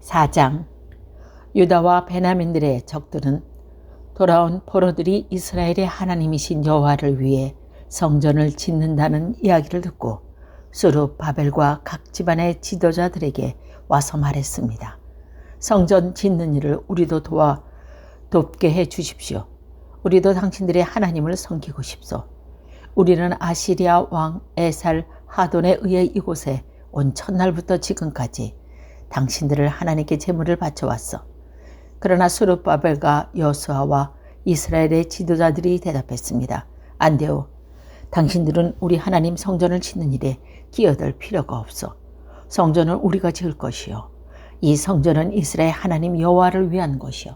4장. 유다와 베냐민들의 적들은 돌아온 포로들이 이스라엘의 하나님이신 여호와를 위해 성전을 짓는다는 이야기를 듣고 스룹바벨과 각 집안의 지도자들에게 와서 말했습니다. 성전 짓는 일을 우리도 돕게 해 주십시오. 우리도 당신들의 하나님을 섬기고 싶소. 우리는 아시리아 왕 에살 하돈에 의해 이곳에 온 첫날부터 지금까지 당신들을 하나님께 제물을 바쳐왔어. 그러나 스룹바벨과 여호수아와 이스라엘의 지도자들이 대답했습니다. 안 돼요. 당신들은 우리 하나님 성전을 짓는 일에 끼어들 필요가 없어. 성전은 우리가 지을 것이요. 이 성전은 이스라엘 하나님 여호와를 위한 것이요.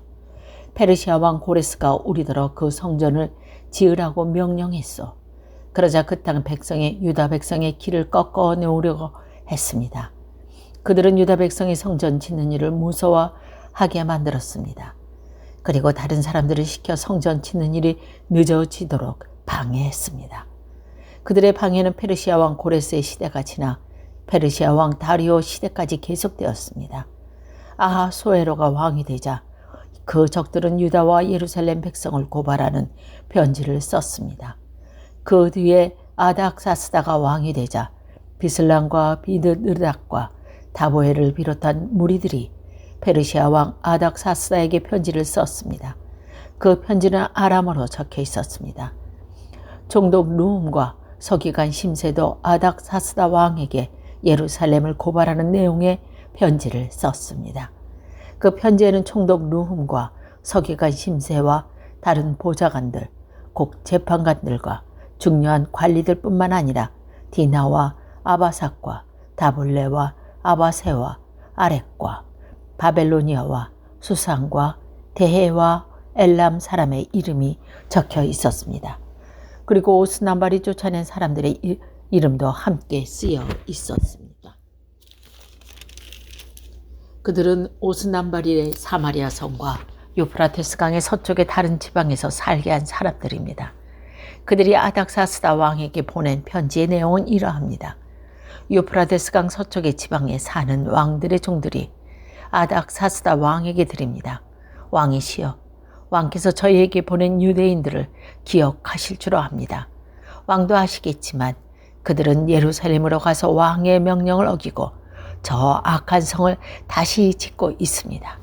페르시아 왕 고레스가 우리더러 그 성전을 지으라고 명령했어. 그러자 그 땅 백성의 유다 백성의 길을 꺾어 놓으려고 했습니다. 그들은 유다 백성의 성전 짓는 일을 무서워하게 만들었습니다. 그리고 다른 사람들을 시켜 성전 짓는 일이 늦어지도록 방해했습니다. 그들의 방해는 페르시아 왕 고레스의 시대가 지나 페르시아 왕 다리오 시대까지 계속되었습니다. 아하수에로가 왕이 되자 그 적들은 유다와 예루살렘 백성을 고발하는 편지를 썼습니다. 그 뒤에 아닥사스다가 왕이 되자 비슬람과 비드르닥과 다보엘을 비롯한 무리들이 페르시아 왕 아닥사스다에게 편지를 썼습니다. 그 편지는 아람어로 적혀 있었습니다. 총독 르훔과 서기관 심세도 아닥사스다 왕에게 예루살렘을 고발하는 내용의 편지를 썼습니다. 그 편지에는 총독 르훔과 서기관 심세와 다른 보좌관들, 곡 재판관들과 중요한 관리들뿐만 아니라 디나와 아바삭과 다볼레와 아바세와 아렉과 바벨로니아와 수산과 대해와 엘람 사람의 이름이 적혀 있었습니다. 그리고 오스난발이 쫓아낸 사람들의 이름도 함께 쓰여 있었습니다. 그들은 오스난발의 사마리아 성과 유프라테스 강의 서쪽의 다른 지방에서 살게 한 사람들입니다. 그들이 아닥사스다 왕에게 보낸 편지의 내용은 이러합니다. 유프라테스 강 서쪽의 지방에 사는 왕들의 종들이 아닥사스다 왕에게 드립니다. 왕이시여, 왕께서 저희에게 보낸 유대인들을 기억하실 줄 압니다. 왕도 아시겠지만 그들은 예루살렘으로 가서 왕의 명령을 어기고 저 악한 성을 다시 짓고 있습니다.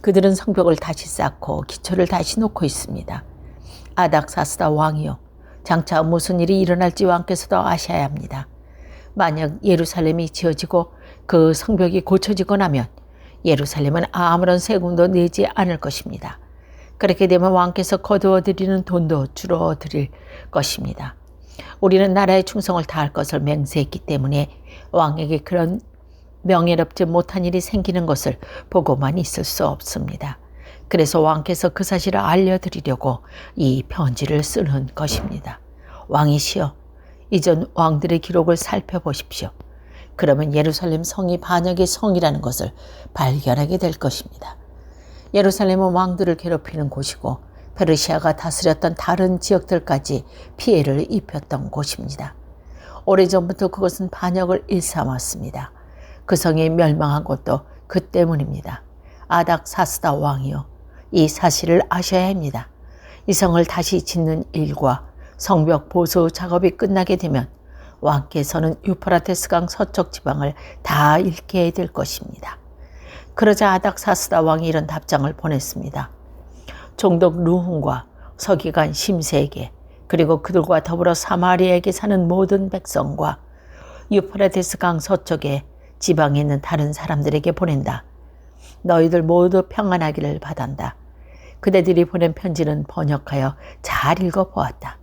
그들은 성벽을 다시 쌓고 기초를 다시 놓고 있습니다. 아닥사스다 왕이여, 장차 무슨 일이 일어날지 왕께서도 아셔야 합니다. 만약 예루살렘이 지어지고 그 성벽이 고쳐지고 나면 예루살렘은 아무런 세금도 내지 않을 것입니다. 그렇게 되면 왕께서 거두어 드리는 돈도 줄어들 것입니다. 우리는 나라의 충성을 다할 것을 맹세했기 때문에 왕에게 그런 명예롭지 못한 일이 생기는 것을 보고만 있을 수 없습니다. 그래서 왕께서 그 사실을 알려드리려고 이 편지를 쓰는 것입니다. 왕이시여, 이전 왕들의 기록을 살펴보십시오. 그러면 예루살렘 성이 반역의 성이라는 것을 발견하게 될 것입니다. 예루살렘은 왕들을 괴롭히는 곳이고 페르시아가 다스렸던 다른 지역들까지 피해를 입혔던 곳입니다. 오래전부터 그것은 반역을 일삼았습니다. 그 성이 멸망한 것도 그 때문입니다. 아닥사스다 왕이요, 이 사실을 아셔야 합니다. 이 성을 다시 짓는 일과 성벽 보수 작업이 끝나게 되면 왕께서는 유프라테스 강 서쪽 지방을 다 잃게 될 것입니다. 그러자 아닥사스다 왕이 이런 답장을 보냈습니다. 총독 르훔과 서기관 심세에게, 그리고 그들과 더불어 사마리아에게 사는 모든 백성과 유프라테스 강 서쪽에 지방에 있는 다른 사람들에게 보낸다. 너희들 모두 평안하기를 바란다. 그대들이 보낸 편지는 번역하여 잘 읽어보았다.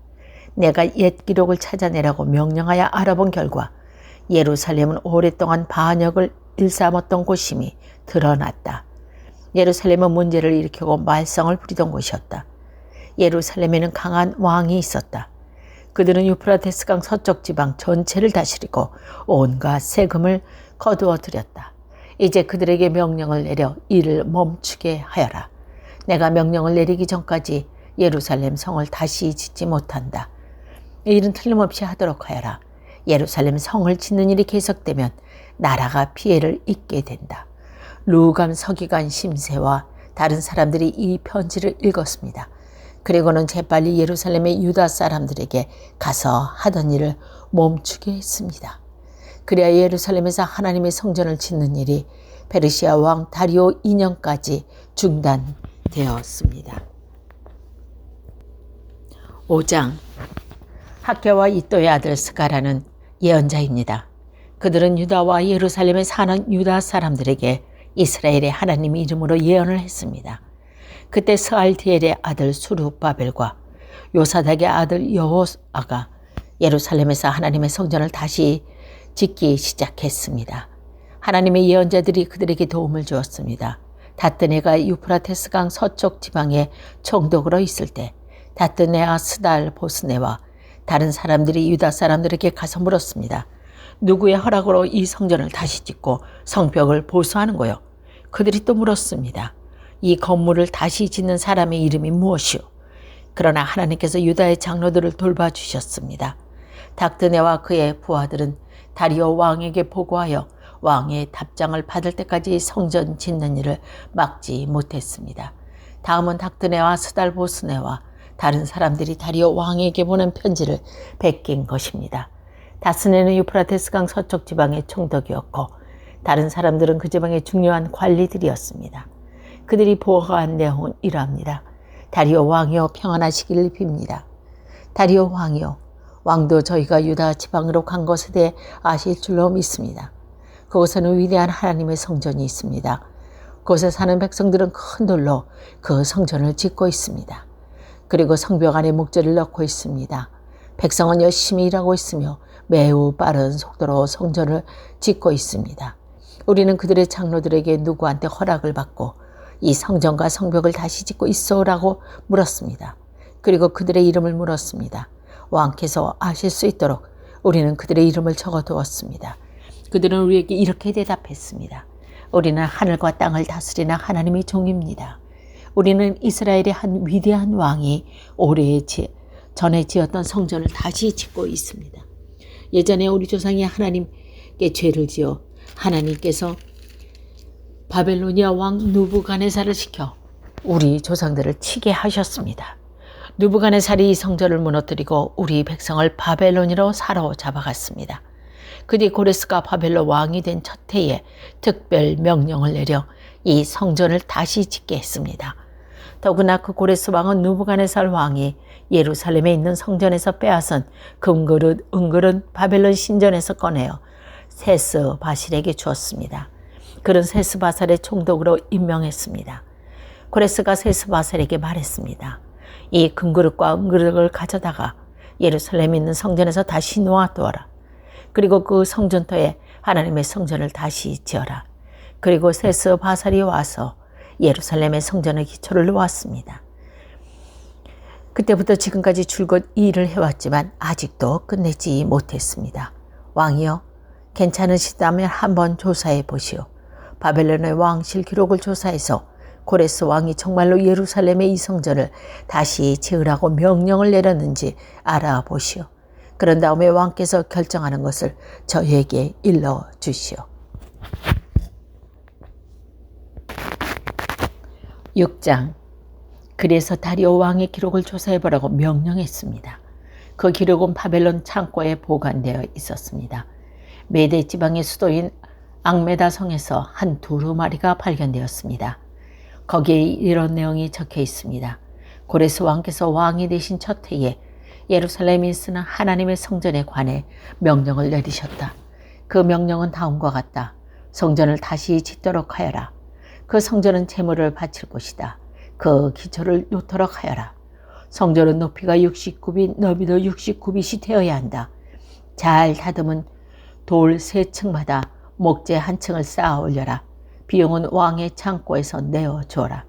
내가 옛 기록을 찾아내라고 명령하여 알아본 결과 예루살렘은 오랫동안 반역을 일삼았던 곳임이 드러났다. 예루살렘은 문제를 일으키고 말썽을 부리던 곳이었다. 예루살렘에는 강한 왕이 있었다. 그들은 유프라테스 강 서쪽 지방 전체를 다스리고 온갖 세금을 거두어 들였다. 이제 그들에게 명령을 내려 일을 멈추게 하여라. 내가 명령을 내리기 전까지 예루살렘 성을 다시 짓지 못한다. 이 일은 틀림없이 하도록 하여라. 예루살렘 성을 짓는 일이 계속되면 나라가 피해를 입게 된다. 루감 서기관 심세와 다른 사람들이 이 편지를 읽었습니다. 그리고는 재빨리 예루살렘의 유다 사람들에게 가서 하던 일을 멈추게 했습니다. 그래야 예루살렘에서 하나님의 성전을 짓는 일이 페르시아 왕 다리오 2년까지 중단되었습니다. 5장. 학개와 이또의 아들 스가라는 예언자입니다. 그들은 유다와 예루살렘에 사는 유다 사람들에게 이스라엘의 하나님의 이름으로 예언을 했습니다. 그때 스알디엘의 아들 수룹바벨과 요사닥의 아들 여호아가 예루살렘에서 하나님의 성전을 다시 짓기 시작했습니다. 하나님의 예언자들이 그들에게 도움을 주었습니다. 다뜨네가 유프라테스강 서쪽 지방에 총독으로 있을 때 다뜨네와 스달 보스네와 다른 사람들이 유다 사람들에게 가서 물었습니다. 누구의 허락으로 이 성전을 다시 짓고 성벽을 보수하는 거요? 그들이 또 물었습니다. 이 건물을 다시 짓는 사람의 이름이 무엇이요? 그러나 하나님께서 유다의 장로들을 돌봐주셨습니다. 닥드네와 그의 부하들은 다리오 왕에게 보고하여 왕의 답장을 받을 때까지 성전 짓는 일을 막지 못했습니다. 다음은 닥드네와 스달보스네와 다른 사람들이 다리오 왕에게 보낸 편지를 베낀 것입니다. 다스네는 유프라테스강 서쪽 지방의 총독이었고 다른 사람들은 그 지방의 중요한 관리들이었습니다. 그들이 보고한 내용은 이러합니다. 다리오 왕이여 평안하시기를 빕니다. 다리오 왕이여 왕도 저희가 유다 지방으로 간 것에 대해 아실 줄로 믿습니다. 그곳에는 위대한 하나님의 성전이 있습니다. 그곳에 사는 백성들은 큰 돌로 그 성전을 짓고 있습니다. 그리고 성벽 안에 목재를 넣고 있습니다. 백성은 열심히 일하고 있으며 매우 빠른 속도로 성전을 짓고 있습니다. 우리는 그들의 장로들에게 누구한테 허락을 받고 이 성전과 성벽을 다시 짓고 있어라고 물었습니다. 그리고 그들의 이름을 물었습니다. 왕께서 아실 수 있도록 우리는 그들의 이름을 적어두었습니다. 그들은 우리에게 이렇게 대답했습니다. 우리는 하늘과 땅을 다스리는 하나님의 종입니다. 우리는 이스라엘의 한 위대한 왕이 전에 지었던 성전을 다시 짓고 있습니다. 예전에 우리 조상이 하나님께 죄를 지어 하나님께서 바벨로니아 왕 느부갓네살을 시켜 우리 조상들을 치게 하셨습니다. 느부갓네살이 이 성전을 무너뜨리고 우리 백성을 바벨론으로 사로잡아갔습니다. 그 뒤 고레스가 바벨론 왕이 된 첫 해에 특별 명령을 내려 이 성전을 다시 짓게 했습니다. 더구나 그 고레스 왕은 느부갓네살 왕이 예루살렘에 있는 성전에서 빼앗은 금그릇, 은그릇 바벨론 신전에서 꺼내어 세스 바실에게 주었습니다. 그는 세스 바살의 총독으로 임명했습니다. 고레스가 세스 바살에게 말했습니다. 이 금그릇과 은그릇을 가져다가 예루살렘에 있는 성전에서 다시 놓아두어라. 그리고 그 성전터에 하나님의 성전을 다시 지어라. 그리고 세스 바살이 와서 예루살렘의 성전의 기초를 놓았습니다. 그때부터 지금까지 줄곧 이 일을 해왔지만 아직도 끝내지 못했습니다. 왕이여, 괜찮으시다면 한번 조사해 보시오. 바벨론의 왕실 기록을 조사해서 고레스 왕이 정말로 예루살렘의 이 성전을 다시 지으라고 명령을 내렸는지 알아보시오. 그런 다음에 왕께서 결정하는 것을 저희에게 일러주시오. 6장. 그래서 다리오 왕의 기록을 조사해보라고 명령했습니다. 그 기록은 바벨론 창고에 보관되어 있었습니다. 메대 지방의 수도인 앙메다 성에서 한 두루마리가 발견되었습니다. 거기에 이런 내용이 적혀 있습니다. 고레스 왕께서 왕이 되신 첫 해에 예루살렘에 쓰는 하나님의 성전에 관해 명령을 내리셨다. 그 명령은 다음과 같다. 성전을 다시 짓도록 하여라. 그 성전은 제물을 바칠 곳이다. 그 기초를 놓도록 하여라. 성전은 높이가 60규빗, 너비도 60규빗이 되어야 한다. 잘 다듬은 돌 3층마다 목재 1층을 쌓아 올려라. 비용은 왕의 창고에서 내어 주어라.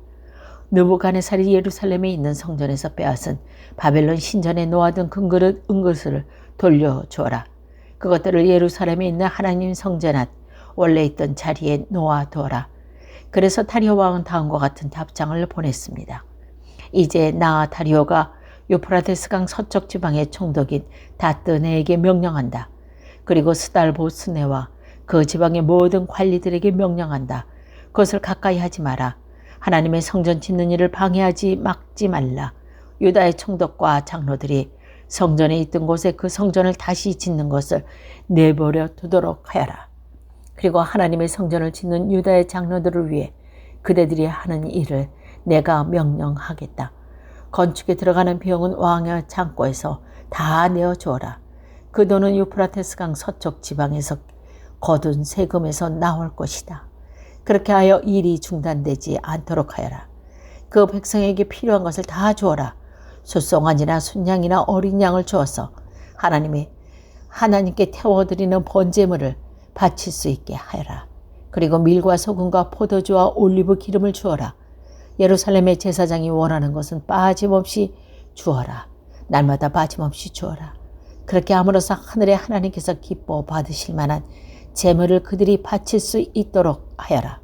느부갓네살이 예루살렘에 있는 성전에서 빼앗은 바벨론 신전에 놓아둔 금그릇, 은그릇을 돌려주어라. 그것들을 예루살렘에 있는 하나님 성전 앞 원래 있던 자리에 놓아두어라. 그래서 다리오 왕은 다음과 같은 답장을 보냈습니다. 이제 나 다리오가 유프라테스강 서쪽 지방의 총독인 다뜨네에게 명령한다. 그리고 스달보스네와 그 지방의 모든 관리들에게 명령한다. 그것을 가까이 하지 마라. 하나님의 성전 짓는 일을 방해하지 막지 말라. 유다의 총독과 장로들이 성전에 있던 곳에 그 성전을 다시 짓는 것을 내버려 두도록 하여라. 그리고 하나님의 성전을 짓는 유다의 장로들을 위해 그대들이 하는 일을 내가 명령하겠다. 건축에 들어가는 비용은 왕의 창고에서 다 내어 주어라. 그 돈은 유프라테스 강 서쪽 지방에서 거둔 세금에서 나올 것이다. 그렇게 하여 일이 중단되지 않도록 하여라. 그 백성에게 필요한 것을 다 주어라. 숫송아지나 순양이나 어린 양을 주어서 하나님께 태워드리는 번제물을 바칠 수 있게 하여라. 그리고 밀과 소금과 포도주와 올리브 기름을 주어라. 예루살렘의 제사장이 원하는 것은 빠짐없이 주어라. 날마다 빠짐없이 주어라. 그렇게 함으로써 하늘의 하나님께서 기뻐 받으실 만한 제물을 그들이 바칠 수 있도록 하여라.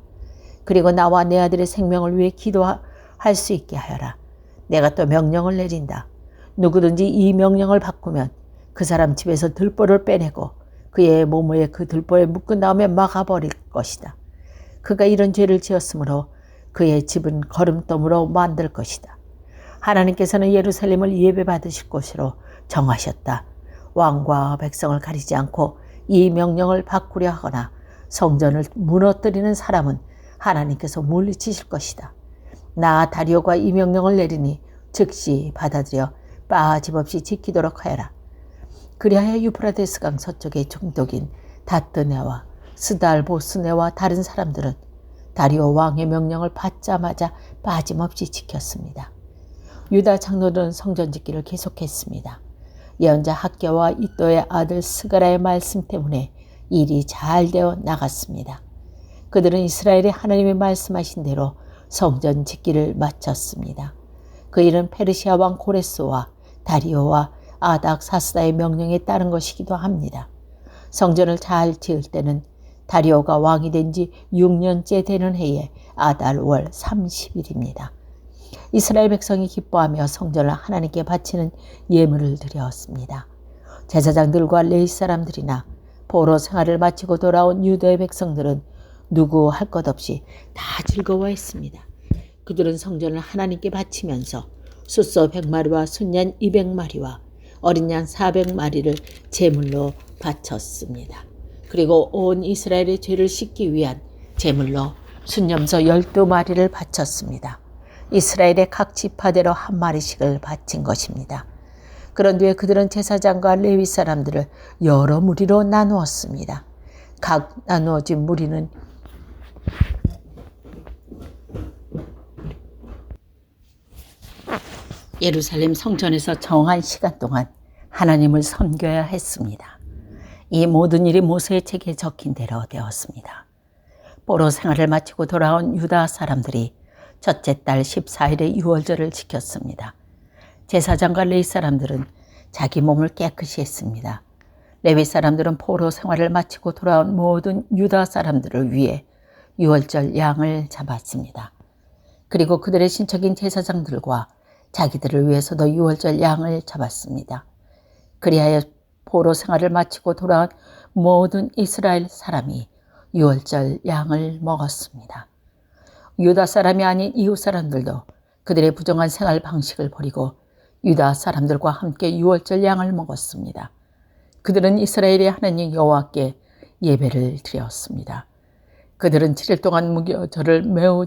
그리고 나와 내 아들의 생명을 위해 기도할 수 있게 하여라. 내가 또 명령을 내린다. 누구든지 이 명령을 바꾸면 그 사람 집에서 들보를 빼내고 그의 몸에 그 들보에 묶은 다음에 막아버릴 것이다. 그가 이런 죄를 지었으므로 그의 집은 거름돌로 만들 것이다. 하나님께서는 예루살렘을 예배받으실 곳으로 정하셨다. 왕과 백성을 가리지 않고 이 명령을 바꾸려 하거나 성전을 무너뜨리는 사람은 하나님께서 물리치실 것이다. 나 다리오가 이 명령을 내리니 즉시 받아들여 빠짐없이 지키도록 하여라. 그리하여 유프라테스 강 서쪽의 총독인 다뜨네와 스달보스네와 다른 사람들은 다리오 왕의 명령을 받자마자 빠짐없이 지켰습니다. 유다 장로들은 성전 짓기를 계속했습니다. 예언자 학개와 이도의 아들 스가랴의 말씀 때문에 일이 잘 되어 나갔습니다. 그들은 이스라엘의 하나님이 말씀하신 대로 성전 짓기를 마쳤습니다. 그 일은 페르시아 왕 고레스와 다리오와 아닥사스다의 명령에 따른 것이기도 합니다. 성전을 잘 지을 때는 다리오가 왕이 된 지 6년째 되는 해에 아달월 30일입니다. 이스라엘 백성이 기뻐하며 성전을 하나님께 바치는 예물을 드렸습니다. 제사장들과 레위 사람들이나 포로 생활을 마치고 돌아온 유다의 백성들은 누구 할 것 없이 다 즐거워했습니다. 그들은 성전을 하나님께 바치면서 숫소 100마리와 순양 200마리와 어린 양 400마리를 제물로 바쳤습니다. 그리고 온 이스라엘의 죄를 씻기 위한 제물로 순염소 12마리를 바쳤습니다. 이스라엘의 각 지파대로 한 마리씩을 바친 것입니다. 그런 뒤에 그들은 제사장과 레위 사람들을 여러 무리로 나누었습니다. 각 나누어진 무리는 예루살렘 성전에서 정한 시간 동안 하나님을 섬겨야 했습니다. 이 모든 일이 모세의 책에 적힌 대로 되었습니다. 포로 생활을 마치고 돌아온 유다 사람들이 첫째 달 14일의 유월절을 지켰습니다. 제사장과 레위 사람들은 자기 몸을 깨끗이 했습니다. 레위 사람들은 포로 생활을 마치고 돌아온 모든 유다 사람들을 위해 유월절 양을 잡았습니다. 그리고 그들의 친척인 제사장들과 자기들을 위해서도 유월절 양을 잡았습니다. 그리하여 포로 생활을 마치고 돌아온 모든 이스라엘 사람이 유월절 양을 먹었습니다. 유다 사람이 아닌 이웃 사람들도 그들의 부정한 생활 방식을 버리고 유다 사람들과 함께 유월절 양을 먹었습니다. 그들은 이스라엘의 하나님 여호와께 예배를 드렸습니다. 그들은 7일 동안 무교절을 매우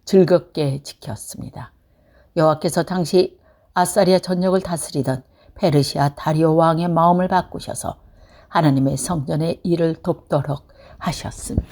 즐겁게 지켰습니다. 여호와께서 당시 아사리아 전역을 다스리던 페르시아 다리오 왕의 마음을 바꾸셔서 하나님의 성전의 일을 돕도록 하셨습니다.